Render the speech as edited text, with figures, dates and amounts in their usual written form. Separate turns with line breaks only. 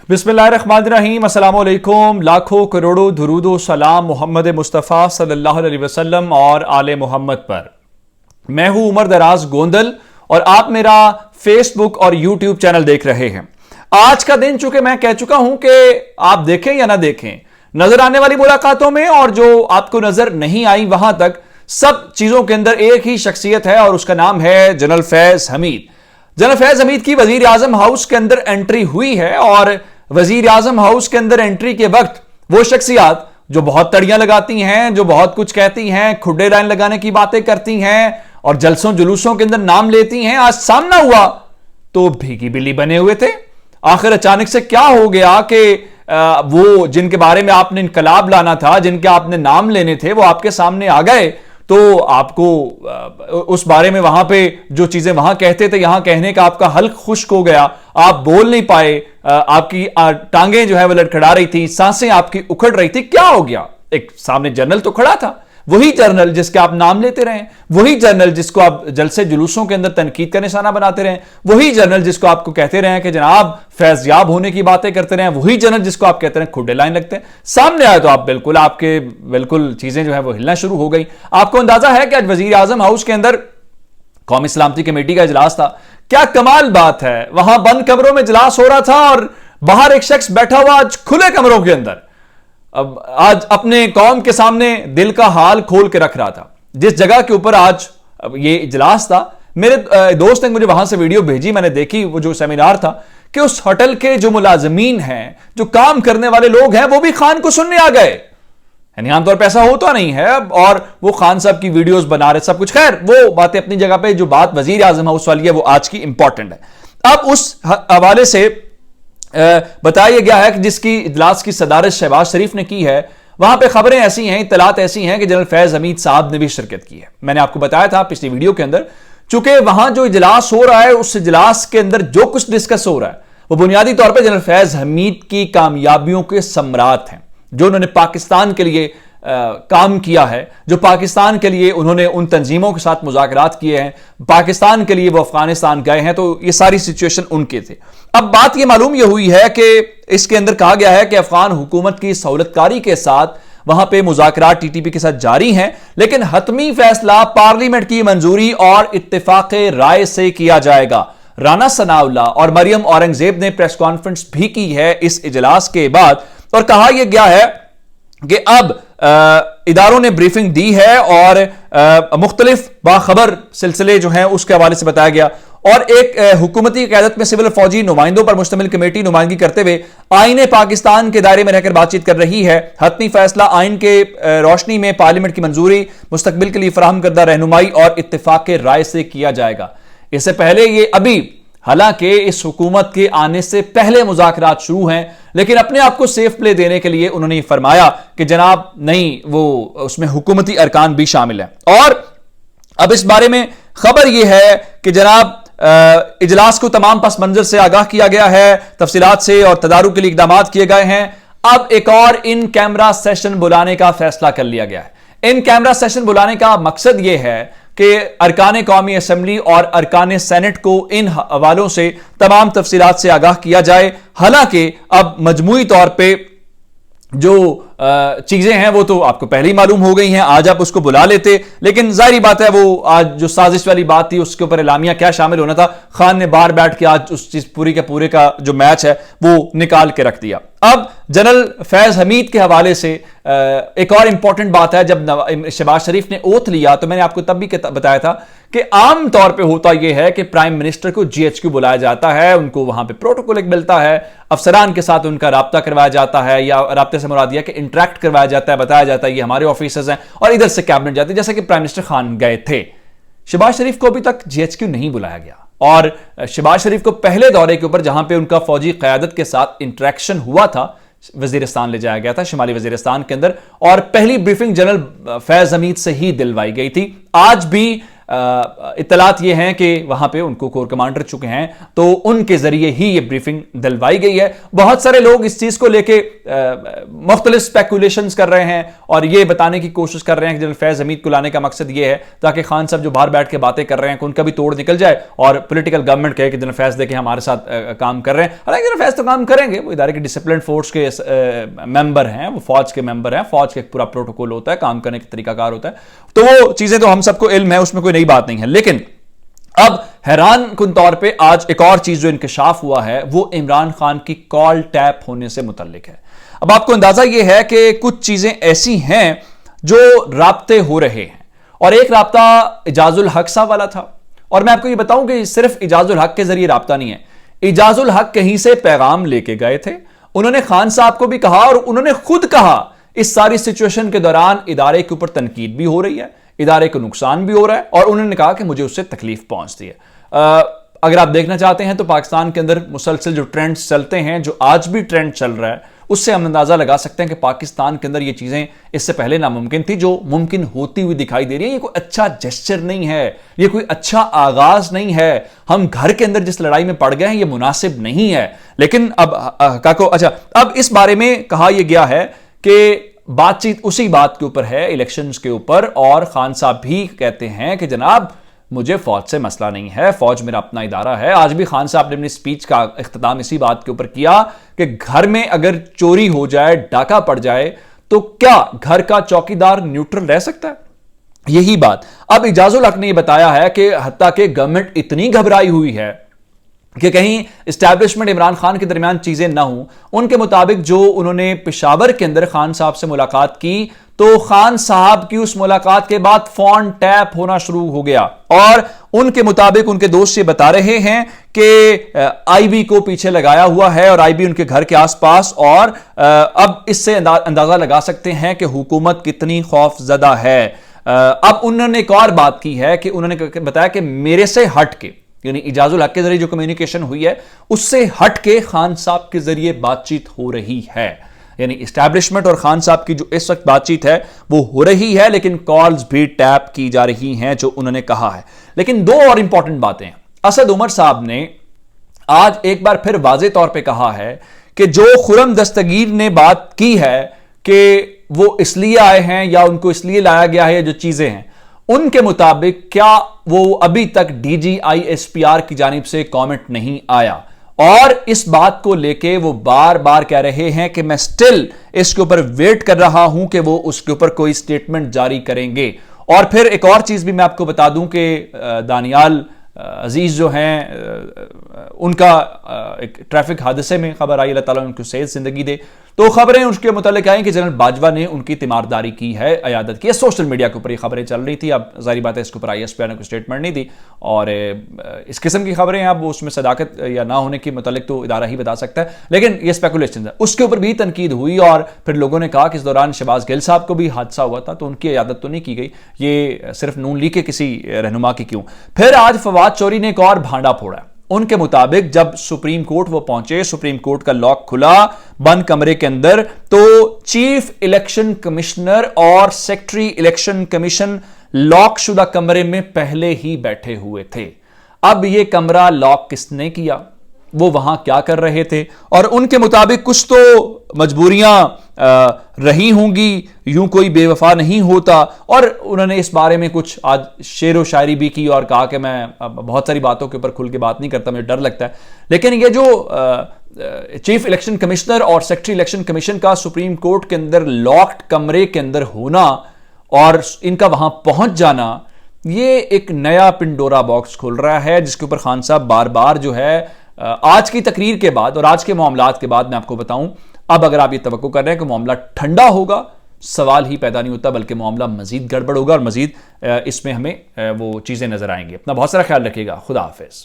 बिस्मिल्लाहिर्रहमानिर्रहीम, अस्सलाम वालेकुम। लाखों करोड़ों दुरूदो सलाम मोहम्मद मुस्तफ़ा सल्लल्लाहु अलैहि वसल्लम और आले मोहम्मद पर। मैं हूं उमर दराज गोंदल और आप मेरा फेसबुक और यूट्यूब चैनल देख रहे हैं। आज का दिन चूंकि मैं कह चुका हूं कि आप देखें या ना देखें, नजर आने वाली मुलाकातों में और जो आपको नजर नहीं आई वहां तक सब चीजों के अंदर एक ही शख्सियत है और उसका नाम है जनरल फैज हमीद। जनरल फैज हमीद की वजीर आजम हाउस के अंदर एंट्री हुई है और वजीर आजम हाउस के अंदर एंट्री के वक्त वो शख्सियात जो बहुत तड़ियां लगाती हैं, जो बहुत कुछ कहती हैं, खुड्डे लाइन लगाने की बातें करती हैं और जलसों जुलूसों के अंदर नाम लेती हैं, आज सामना हुआ तो भीगी बिल्ली बने हुए थे। आखिर अचानक से क्या हो गया कि वो जिनके बारे में आपने इनकलाब लाना था, जिनके आपने नाम लेने थे, वो आपके सामने आ गए तो आपको उस बारे में वहां पे जो चीजें वहां कहते थे यहां कहने का आपका हल्क खुश्क हो गया, आप बोल नहीं पाए, आपकी टांगें जो है वो लड़खड़ा रही थी, सांसें आपकी उखड़ रही थी। क्या हो गया? एक सामने जनरल तो खड़ा था, वही जनरल जिसके आप नाम लेते रहे, वही जनरल जिसको आप जलसे जुलूसों के अंदर तनकीद का निशाना बनाते रहे, वही जनरल जिसको आपको कहते रहे कि जनाब फैजयाब होने की बातें करते रहे, वही जनरल जिसको आप कहते रहे खुड्डे लाइन लगते हैं। सामने आए तो आप बिल्कुल चीजें जो है वो हिलना शुरू हो गई। आपको अंदाजा है कि आज वजीर आजम हाउस के अंदर कौमी सलामती कमेटी का इजलास था। क्या कमाल बात है, वहां बंद कमरों में इजलास हो रहा था और बाहर एक शख्स बैठा हुआ आज खुले कमरों के अंदर अब आज अपने कौम के सामने दिल का हाल खोल के रख रहा था। जिस जगह के ऊपर आज ये इजलास था, मेरे दोस्त ने मुझे वहां से वीडियो भेजी, मैंने देखी वो जो सेमिनार था, कि उस होटल के जो मुलाजमीन हैं, जो काम करने वाले लोग हैं, वो भी खान को सुनने आ गए। यानी आमतौर पर ऐसा होता नहीं है और वो खान साहब की वीडियोस बना रहे, सब कुछ। खैर वो बातें अपनी जगह पे, जो बात वजीर आजम हाउस वाली है वो आज की इंपॉर्टेंट है। अब उस हवाले से बताया गया है कि जिसकी इजलास की सदारत शहबाज शरीफ ने की है, वहां पे खबरें ऐसी हैं, इत्तलात ऐसी हैं कि जनरल फैज हमीद साहब ने भी शिरकत की है। मैंने आपको बताया था पिछली वीडियो के अंदर, चूंकि वहां जो इजलास हो रहा है, उस इजलास के अंदर जो कुछ डिस्कस हो रहा है वो बुनियादी तौर पर जनरल फैज हमीद की कामयाबियों के सम्राट हैं, जो उन्होंने पाकिस्तान के लिए काम किया है, जो पाकिस्तान के लिए उन्होंने उन तंजीमों के साथ मुज़ाकरात किए हैं, पाकिस्तान के लिए वो अफगानिस्तान गए हैं, तो ये सारी सिचुएशन उनके थे। अब बात ये मालूम ये हुई है कि इसके अंदर कहा गया है कि अफगान हुकूमत की सहूलतकारी के साथ वहां पे मुज़ाकरात टीटीपी के साथ जारी हैं, लेकिन हतमी फैसला पार्लियामेंट की मंजूरी और इत्तेफाक राय से किया जाएगा। राना सनाउल्लाह और मरियम औरंगजेब ने प्रेस कॉन्फ्रेंस भी की है इस इजलास के बाद और कहा यह गया है कि अब इदारों ने ब्रीफिंग दी है और मुख्तलिफ बाखबर सिलसिले जो हैं उसके हवाले से बताया गया और एक हुकूमती क़यादत में सिविल फौजी नुमाइंदों पर मुश्तमिल कमेटी नुमाइंदगी करते हुए आईन पाकिस्तान के दायरे में रहकर बातचीत कर रही है। हतमी फैसला आइन के रोशनी में पार्लियामेंट की मंजूरी, मुस्तकबिल के लिए फराहम करदा रहनुमाई और इत्तेफाक राय से किया जाएगा। इससे पहले ये अभी हालांकि इस हुकूमत के आने से पहले मुज़ाकरात शुरू हैं, लेकिन अपने आप को सेफ प्ले देने के लिए उन्होंने फरमाया कि जनाब नहीं, वो उसमें हुकूमती अरकान भी शामिल हैं। और अब इस बारे में खबर यह है कि जनाब इजलास को तमाम पस मंजर से आगाह किया गया है, तफसीलात से और तदारुक के लिए इकदाम किए गए हैं। अब एक और इन कैमरा सेशन बुलाने का फैसला कर लिया गया है। इन कैमरा सेशन बुलाने का मकसद यह है कि अरकान कौमी असम्बली और अरकान सेनेट को इन हवालों से तमाम तफसीलात से आगाह किया जाए। हालांकि अब मजमूई तौर पे जो चीजें हैं वो तो आपको पहले ही मालूम हो गई हैं, आज आप उसको बुला लेते, लेकिन जाहिर बात है वो आज जो साजिश वाली बात थी उसके ऊपर एलामिया क्या शामिल होना था, खान ने बाहर बैठ के आज उस चीज पूरी के पूरे का जो मैच है वो निकाल के रख दिया। अब जनरल फैज हमीद के हवाले से एक और इंपॉर्टेंट बात है, जब शहबाज शरीफ ने ओथ लिया तो मैंने आपको तब भी बताया था कि आम तौर पे होता यह है कि प्राइम मिनिस्टर को जीएचक्यू बुलाया जाता है, उनको वहां पे प्रोटोकॉल एक मिलता है, अफसरान के साथ उनका राब्ता करवाया जाता है, या राब्ते से मुराद यह कि इंटरेक्ट करवाया जाता है, बताया जाता है ये हमारे ऑफिसर्स हैं, और इधर से कैबिनेट जाती है, जैसे कि प्राइम मिनिस्टर खान गए थे। शहबाज शरीफ को अभी तक जीएचक्यू नहीं बुलाया गया और शहबाज शरीफ को पहले दौरे के ऊपर जहां पे उनका फौजी क़यादत के साथ इंटरेक्शन हुआ था, वजीरिस्तान ले जाया गया था, शिमाली वजीरिस्तान के अंदर, और पहली ब्रीफिंग जनरल फैज हमीद से ही दिलवाई गई थी। आज भी इत्तलात ये हैं कि वहां पे उनको कोर कमांडर चुके हैं, तो उनके जरिए ही ये ब्रीफिंग दिलवाई गई है। बहुत सारे लोग इस चीज को लेके मुख्तलिफ स्पेकुलेशंस कर रहे हैं और ये बताने की कोशिश कर रहे हैं कि जनरल फैज हमीद को लाने का मकसद ये है ताकि खान साहब जो बाहर बैठ के बातें कर रहे हैं कि उनका भी तोड़ निकल जाए और पॉलिटिकल गवर्नमेंट कहे कि जनरल फैज देखे हमारे साथ काम कर रहे हैं। हालांकि जनरल फैज तो काम करेंगे, वो इदारे के डिसिप्लिन फोर्स के मेंबर हैं, वो फौज के मेंबर हैं, फौज का एक पूरा प्रोटोकॉल होता है, काम करने का तरीकाकार होता है, तो वो चीजें तो हम सबको इल्म है, उसमें कोई नई बात नहीं है। लेकिन अब हैरान कुन तौर पे आज एक और चीज जो इंकशाफ हुआ है वो इमरान खान की कॉल टैप होने से मुतल्लिक है। अब आपको अंदाजा यह है कि कुछ चीजें ऐसी हैं जो राब्ते हो रहे हैं और एक राब्ता इजाजुल हक साहब वाला था। और मैं आपको ये बताऊं कि सिर्फ इजाजुल हक के जरिए राब्ता नहीं है, इजाजुल हक कहीं से पैगाम लेके गए थे, उन्होंने खान साहब को भी कहा और उन्होंने खुद कहा इस सारी सिचुएशन के दौरान इदारे के ऊपर तनकीद भी हो रही है, इदारे को नुकसान भी हो रहा है और उन्होंने कहा कि मुझे उससे तकलीफ पहुंचती है। अगर आप देखना चाहते हैं तो पाकिस्तान के अंदर मुसलसल जो ट्रेंड्स चलते हैं, जो आज भी ट्रेंड चल रहा है, उससे हम अंदाजा लगा सकते हैं कि पाकिस्तान के अंदर ये चीजें इससे पहले नामुमकिन थी, जो मुमकिन होती हुई दिखाई दे रही है। ये कोई अच्छा जेस्चर नहीं है, ये कोई अच्छा आगाज नहीं है। हम घर के अंदर जिस लड़ाई में पड़ गए हैं ये मुनासिब नहीं है। लेकिन अब काको अच्छा, अब इस बारे में कहा यह गया है कि बातचीत उसी बात के ऊपर है, इलेक्शंस के ऊपर, और खान साहब भी कहते हैं कि जनाब मुझे फौज से मसला नहीं है, फौज मेरा अपना इदारा है। आज भी खान साहब ने अपनी स्पीच का इख्तिताम इसी बात के ऊपर किया कि घर में अगर चोरी हो जाए, डाका पड़ जाए, तो क्या घर का चौकीदार न्यूट्रल रह सकता है? यही बात अब इजाजुल हक ने यह बताया है कि हत्ता के गवर्नमेंट इतनी घबराई हुई है कि कहीं इस्टेब्लिशमेंट इमरान खान के दरमियान चीजें ना हो। उनके मुताबिक जो उन्होंने पेशावर के अंदर खान साहब से मुलाकात की, तो खान साहब की उस मुलाकात के बाद फोन टैप होना शुरू हो गया और उनके मुताबिक उनके दोस्त ये बता रहे हैं कि आईबी को पीछे लगाया हुआ है और आईबी उनके घर के आसपास, और अब इससे अंदाजा लगा सकते हैं कि हुकूमत कितनी खौफजदा है। अब उन्होंने एक और बात की है कि उन्होंने बताया कि मेरे से हट के, यानी इजाजुल हक के जरिए जो कम्युनिकेशन हुई है उससे हट के खान साहब के जरिए बातचीत हो रही है। यानी इस्टेब्लिशमेंट और खान साहब की जो इस वक्त बातचीत है वो हो रही है, लेकिन कॉल्स भी टैप की जा रही हैं जो उन्होंने कहा है। लेकिन दो और इंपॉर्टेंट बातें हैं। असद उमर साहब ने आज एक बार फिर वाज़े तौर पे कहा है कि जो खुरम दस्तगीर ने बात की है कि वो इसलिए आए हैं या उनको इसलिए लाया गया है, जो चीजें हैं उनके मुताबिक क्या वो अभी तक DGISPR की जानिब से कमेंट नहीं आया, और इस बात को लेके वो बार बार कह रहे हैं कि मैं स्टिल इसके ऊपर वेट कर रहा हूं कि वो उसके ऊपर कोई स्टेटमेंट जारी करेंगे। और फिर एक और चीज भी मैं आपको बता दूं कि दानियाल अजीज जो हैं उनका एक ट्रैफिक हादसे में खबर आई, अल्लाह ताला उनको सेहत जिंदगी दे, तो खबरें उसके मुतालिक आई कि जनरल बाजवा ने उनकी तीमारदारी की है, अयादत की है। सोशल मीडिया के ऊपर ये खबरें चल रही थी। अब जाहिर बात है इसके ऊपर ISPR ने कोई स्टेटमेंट नहीं दी, और इस किस्म की खबरें अब उसमें सदाकत या ना होने के मुतालिक तो इदारा ही बता सकता है, लेकिन ये स्पेकुलेशन है। उसके ऊपर भी तनकीद हुई और फिर लोगों ने कहा कि इस दौरान शहबाज गिल साहब को भी हादसा हुआ था, तो उनकी इयादत तो नहीं की गई, ये सिर्फ नून लीग के किसी रहनुमा की क्यों। फिर आज फवाद चौधरी ने एक और भांडा फोड़ा। उनके मुताबिक जब सुप्रीम कोर्ट वो पहुंचे, सुप्रीम कोर्ट का लॉक खुला बंद कमरे के अंदर, तो चीफ इलेक्शन कमिश्नर और सेक्रेटरी इलेक्शन कमीशन लॉक शुदा कमरे में पहले ही बैठे हुए थे। अब ये कमरा लॉक किसने किया, वो वहां क्या कर रहे थे, और उनके मुताबिक कुछ तो मजबूरियां रही होंगी, यूं कोई बेवफा नहीं होता। और उन्होंने इस बारे में कुछ आज शेरो शायरी भी की और कहा कि मैं बहुत सारी बातों के ऊपर खुल के बात नहीं करता, मुझे डर लगता है। लेकिन ये जो चीफ इलेक्शन कमिश्नर और सेक्रेटरी इलेक्शन कमीशन का सुप्रीम कोर्ट के अंदर लॉक्ड कमरे के अंदर होना और इनका वहां पहुंच जाना, ये एक नया पिंडोरा बॉक्स खोल रहा है, जिसके ऊपर खान साहब बार बार जो है आज की तकरीर के बाद और आज के मामलात के बाद मैं आपको बताऊं, अब अगर आप ये तवक्को कर रहे हैं कि मामला ठंडा होगा, सवाल ही पैदा नहीं होता, बल्कि मामला मजीद गड़बड़ होगा और मजीद इसमें हमें वो चीजें नजर आएंगी। अपना बहुत सारा ख्याल रखिएगा। खुदा हाफिज।